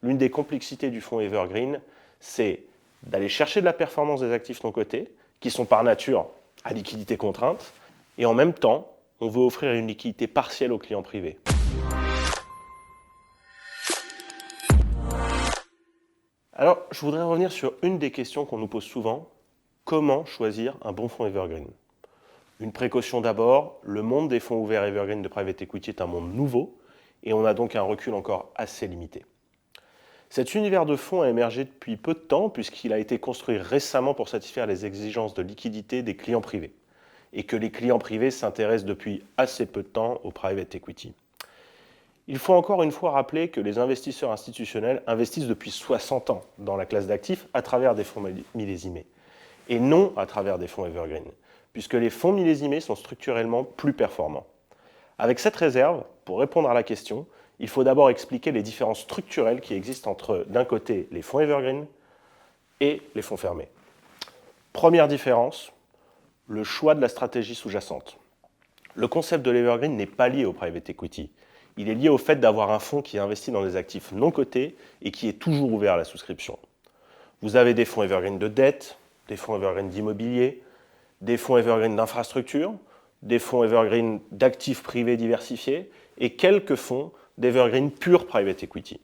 l'une des complexités du fonds Evergreen, c'est d'aller chercher de la performance des actifs non cotés, qui sont par nature à liquidité contrainte, et en même temps, on veut offrir une liquidité partielle aux clients privés. Alors, je voudrais revenir sur une des questions qu'on nous pose souvent. Comment choisir un bon fonds Evergreen? Une précaution d'abord, le monde des fonds ouverts Evergreen de Private Equity est un monde nouveau, et on a donc un recul encore assez limité. Cet univers de fonds a émergé depuis peu de temps puisqu'il a été construit récemment pour satisfaire les exigences de liquidité des clients privés et que les clients privés s'intéressent depuis assez peu de temps au private equity. Il faut encore une fois rappeler que les investisseurs institutionnels investissent depuis 60 ans dans la classe d'actifs à travers des fonds millésimés et non à travers des fonds evergreen, puisque les fonds millésimés sont structurellement plus performants. Avec cette réserve, pour répondre à la question, il faut d'abord expliquer les différences structurelles qui existent entre, d'un côté, les fonds evergreen et les fonds fermés. Première différence, le choix de la stratégie sous-jacente. Le concept de l'evergreen n'est pas lié au private equity. Il est lié au fait d'avoir un fonds qui investit dans des actifs non cotés et qui est toujours ouvert à la souscription. Vous avez des fonds evergreen de dette, des fonds evergreen d'immobilier, des fonds evergreen d'infrastructure, des fonds evergreen d'actifs privés diversifiés et quelques fonds d'evergreen pure private equity.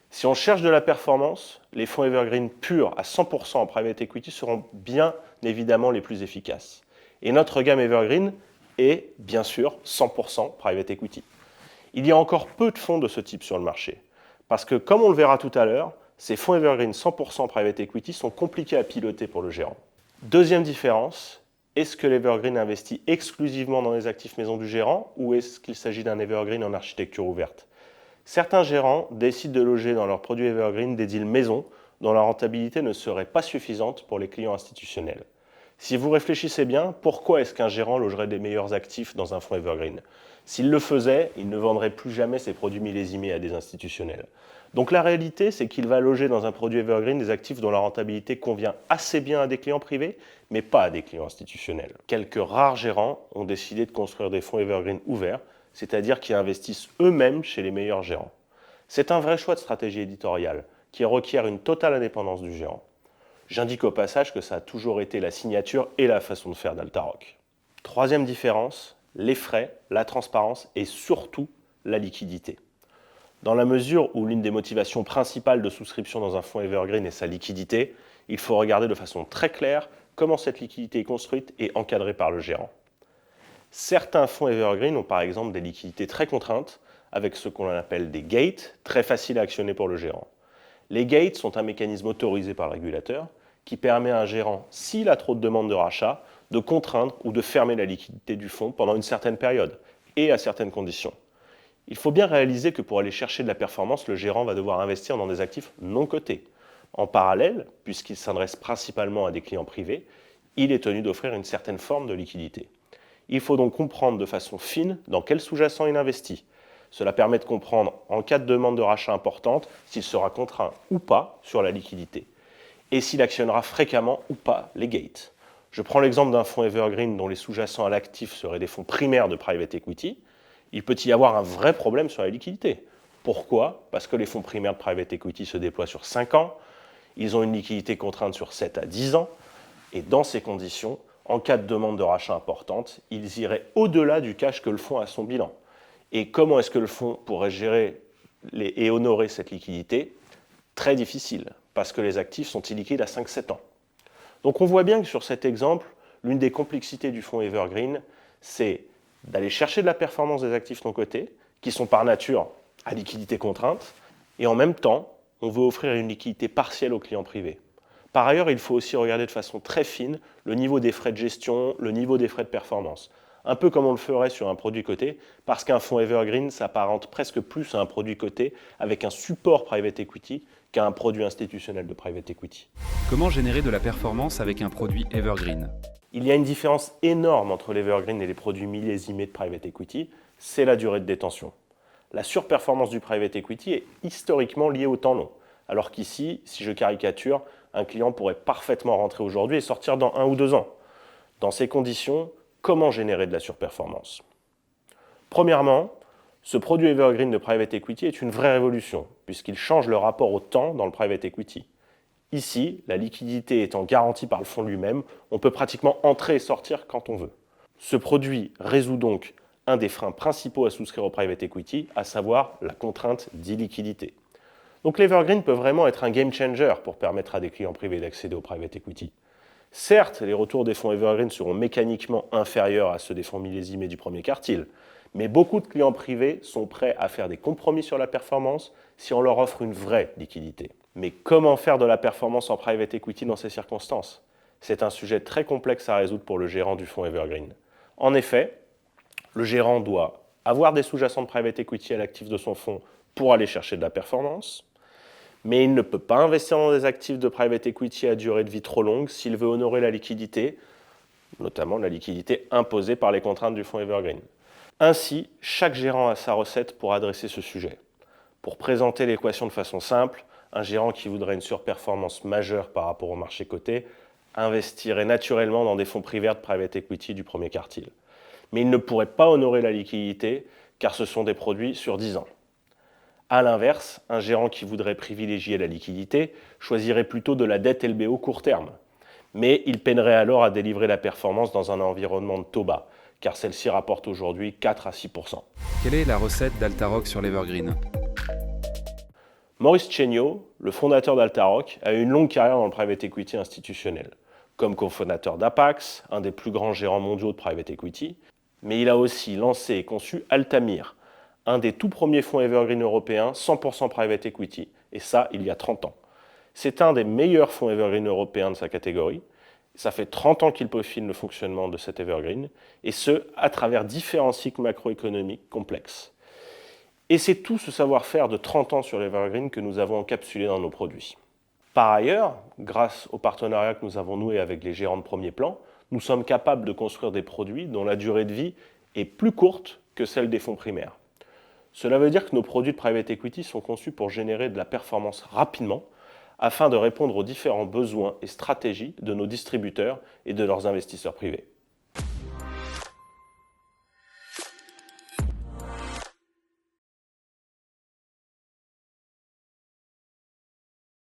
Si on cherche de la performance, les fonds evergreen purs à 100% en private equity seront bien évidemment les plus efficaces. Et notre gamme evergreen est bien sûr 100% private equity. Il y a encore peu de fonds de ce type sur le marché, parce que comme on le verra tout à l'heure, ces fonds evergreen 100% private equity sont compliqués à piloter pour le gérant. Deuxième différence, est-ce que l'Evergreen investit exclusivement dans les actifs maison du gérant ou est-ce qu'il s'agit d'un Evergreen en architecture ouverte? Certains gérants décident de loger dans leurs produits Evergreen des deals maison dont la rentabilité ne serait pas suffisante pour les clients institutionnels. Si vous réfléchissez bien, pourquoi est-ce qu'un gérant logerait des meilleurs actifs dans un fonds Evergreen? S'il le faisait, il ne vendrait plus jamais ses produits millésimés à des institutionnels. Donc la réalité, c'est qu'il va loger dans un produit Evergreen des actifs dont la rentabilité convient assez bien à des clients privés, mais pas à des clients institutionnels. Quelques rares gérants ont décidé de construire des fonds Evergreen ouverts, c'est-à-dire qui investissent eux-mêmes chez les meilleurs gérants. C'est un vrai choix de stratégie éditoriale, qui requiert une totale indépendance du gérant. J'indique au passage que ça a toujours été la signature et la façon de faire d'Altaroc. Troisième différence, les frais, la transparence et surtout la liquidité. Dans la mesure où l'une des motivations principales de souscription dans un fonds Evergreen est sa liquidité, il faut regarder de façon très claire comment cette liquidité est construite et encadrée par le gérant. Certains fonds Evergreen ont par exemple des liquidités très contraintes, avec ce qu'on appelle des gates, très faciles à actionner pour le gérant. Les gates sont un mécanisme autorisé par le régulateur qui permet à un gérant, s'il a trop de demandes de rachat, de contraindre ou de fermer la liquidité du fonds pendant une certaine période et à certaines conditions. Il faut bien réaliser que pour aller chercher de la performance, le gérant va devoir investir dans des actifs non cotés. En parallèle, puisqu'il s'adresse principalement à des clients privés, il est tenu d'offrir une certaine forme de liquidité. Il faut donc comprendre de façon fine dans quel sous-jacent il investit. Cela permet de comprendre, en cas de demande de rachat importante, s'il sera contraint ou pas sur la liquidité, et s'il actionnera fréquemment ou pas les gates. Je prends l'exemple d'un fonds Evergreen dont les sous-jacents à l'actif seraient des fonds primaires de private equity. Il peut y avoir un vrai problème sur la liquidité. Pourquoi? Parce que les fonds primaires de private equity se déploient sur 5 ans, ils ont une liquidité contrainte sur 7 à 10 ans, et dans ces conditions, en cas de demande de rachat importante, ils iraient au-delà du cash que le fonds a à son bilan. Et comment est-ce que le fonds pourrait gérer et honorer cette liquidité? Très difficile, parce que les actifs sont illiquides à 5-7 ans. Donc on voit bien que sur cet exemple, l'une des complexités du fonds Evergreen, c'est d'aller chercher de la performance des actifs non cotés, qui sont par nature à liquidité contrainte, et en même temps, on veut offrir une liquidité partielle aux clients privés. Par ailleurs, il faut aussi regarder de façon très fine le niveau des frais de gestion, le niveau des frais de performance. Un peu comme on le ferait sur un produit coté, parce qu'un fonds Evergreen s'apparente presque plus à un produit coté avec un support private equity qu'à un produit institutionnel de private equity. Comment générer de la performance avec un produit Evergreen? Il y a une différence énorme entre l'Evergreen et les produits millésimés de private equity, c'est la durée de détention. La surperformance du private equity est historiquement liée au temps long, alors qu'ici, si je caricature, un client pourrait parfaitement rentrer aujourd'hui et sortir dans 1 ou 2 ans. Dans ces conditions, comment générer de la surperformance? Premièrement, Ce produit evergreen de private equity est une vraie révolution, puisqu'il change le rapport au temps dans le private equity. Ici, la liquidité étant garantie par le fonds lui-même, on peut pratiquement entrer et sortir quand on veut. Ce produit résout donc un des freins principaux à souscrire au private equity, à savoir la contrainte d'illiquidité. Donc l'Evergreen peut vraiment être un game changer pour permettre à des clients privés d'accéder au private equity. Certes, les retours des fonds Evergreen seront mécaniquement inférieurs à ceux des fonds millésimés du premier quartile, mais beaucoup de clients privés sont prêts à faire des compromis sur la performance si on leur offre une vraie liquidité. Mais comment faire de la performance en private equity dans ces circonstances? C'est un sujet très complexe à résoudre pour le gérant du fonds Evergreen. En effet, le gérant doit avoir des sous-jacents de private equity à l'actif de son fonds pour aller chercher de la performance, mais il ne peut pas investir dans des actifs de private equity à durée de vie trop longue s'il veut honorer la liquidité, notamment la liquidité imposée par les contraintes du fonds Evergreen. Ainsi, chaque gérant a sa recette pour adresser ce sujet. Pour présenter l'équation de façon simple, un gérant qui voudrait une surperformance majeure par rapport au marché coté investirait naturellement dans des fonds privés de private equity du premier quartile. Mais il ne pourrait pas honorer la liquidité car ce sont des produits sur 10 ans. A l'inverse, un gérant qui voudrait privilégier la liquidité choisirait plutôt de la dette LBO court terme. Mais il peinerait alors à délivrer la performance dans un environnement de taux bas, car celle-ci rapporte aujourd'hui 4 à 6%. Quelle est la recette d'Altaroc sur l'Evergreen? Maurice Chéniaud, le fondateur d'Altaroc, a eu une longue carrière dans le private equity institutionnel, comme cofondateur d'Apax, un des plus grands gérants mondiaux de private equity, mais il a aussi lancé et conçu Altamir, un des tout premiers fonds Evergreen européens 100% private equity, et ça il y a 30 ans. C'est un des meilleurs fonds Evergreen européens de sa catégorie. Ça fait 30 ans qu'il peaufine le fonctionnement de cet Evergreen, et ce, à travers différents cycles macroéconomiques complexes. Et c'est tout ce savoir-faire de 30 ans sur l'Evergreen que nous avons encapsulé dans nos produits. Par ailleurs, grâce au partenariat que nous avons noué avec les gérants de premier plan, nous sommes capables de construire des produits dont la durée de vie est plus courte que celle des fonds primaires. Cela veut dire que nos produits de private equity sont conçus pour générer de la performance rapidement, afin de répondre aux différents besoins et stratégies de nos distributeurs et de leurs investisseurs privés.